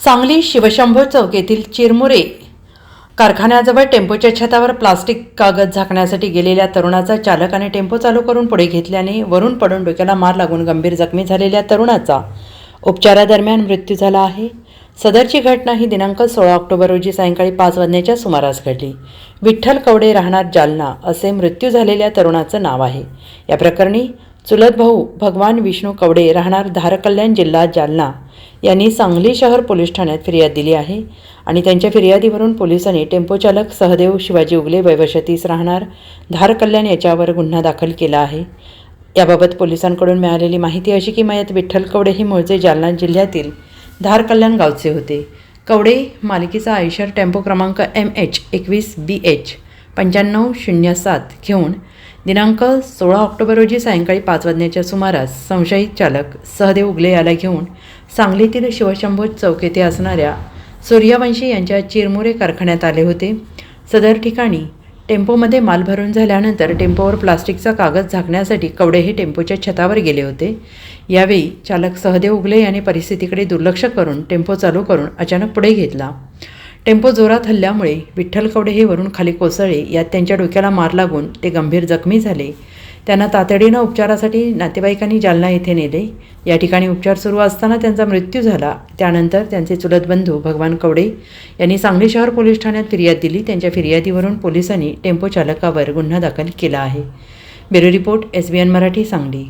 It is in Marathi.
सांगली शिवशंभो चौक येथील चिरमुरे कारखान्याजवळ टेम्पोच्या छतावर प्लास्टिक कागद झाकण्यासाठी गेलेल्या तरुणाचा चालकाने टेम्पो चालू करून पुढे घेतल्याने वरून पडून डोक्याला मार लागून गंभीर जखमी झालेल्या तरुणाचा उपचारादरम्यान मृत्यू झाला आहे। सदरची घटना ही दिनांक 16 ऑक्टोबर रोजी सायंकाळी 5 वाजण्याच्या सुमारास घडली। विठ्ठल कवडे राहणार जालना असे मृत्यू झालेल्या तरुणाचं नाव आहे। या प्रकरणी चुलत भाऊ भगवान विष्णू कवडे राहणार धारकल्याण जिल्हा जालना यांनी सांगली शहर पोलीस ठाण्यात फिर्याद दिली आहे आणि त्यांच्या फिर्यादीवरून पोलिसांनी टेम्पो चालक सहदेव शिवाजी उगले वय 30 राहणार धारकल्याण याच्यावर गुन्हा दाखल केला आहे। याबाबत पोलिसांकडून मिळालेली माहिती अशी की मयत विठ्ठल कवडे ही मूळचे जालना जिल्ह्यातील धारकल्याण गावचे होते। कवडे मालिकेचा आयशर टेम्पो क्रमांक MH21BH 9507 घेऊन दिनांक 16 ऑक्टोबर रोजी सायंकाळी 5 वाजण्याच्या सुमारास संशयित चालक सहदेव उगले याला घेऊन सांगलीतील शिवशंभो चौक येथे असणाऱ्या सूर्यवंशी यांच्या चिरमुरे कारखान्यात आले होते। सदर ठिकाणी टेम्पोमध्ये माल भरून झाल्यानंतर टेम्पोवर प्लास्टिकचा कागद झाकण्यासाठी कवडे हे टेम्पोच्या छतावर गेले होते। यावेळी चालक सहदेव उगले याने परिस्थितीकडे दुर्लक्ष करून टेम्पो चालू करून अचानक पुढे घेतला। टेम्पो जोरात हल्ल्यामुळे विठ्ठल कवडे हे वरून खाली कोसळले। यात त्यांच्या डोक्याला मार लागून ते गंभीर जखमी झाले। त्यांना तातडीनं उपचारासाठी नातेवाईकांनी जालना येथे नेले। या ठिकाणी उपचार सुरू असताना त्यांचा मृत्यू झाला। त्यानंतर त्यांचे चुलत बंधू भगवान कवडे यांनी सांगली शहर पोलीस ठाण्यात फिर्याद दिली। त्यांच्या फिर्यादीवरून पोलिसांनी टेम्पो चालकावर गुन्हा दाखल केला आहे। Bureau report SBN Marathi Sangli.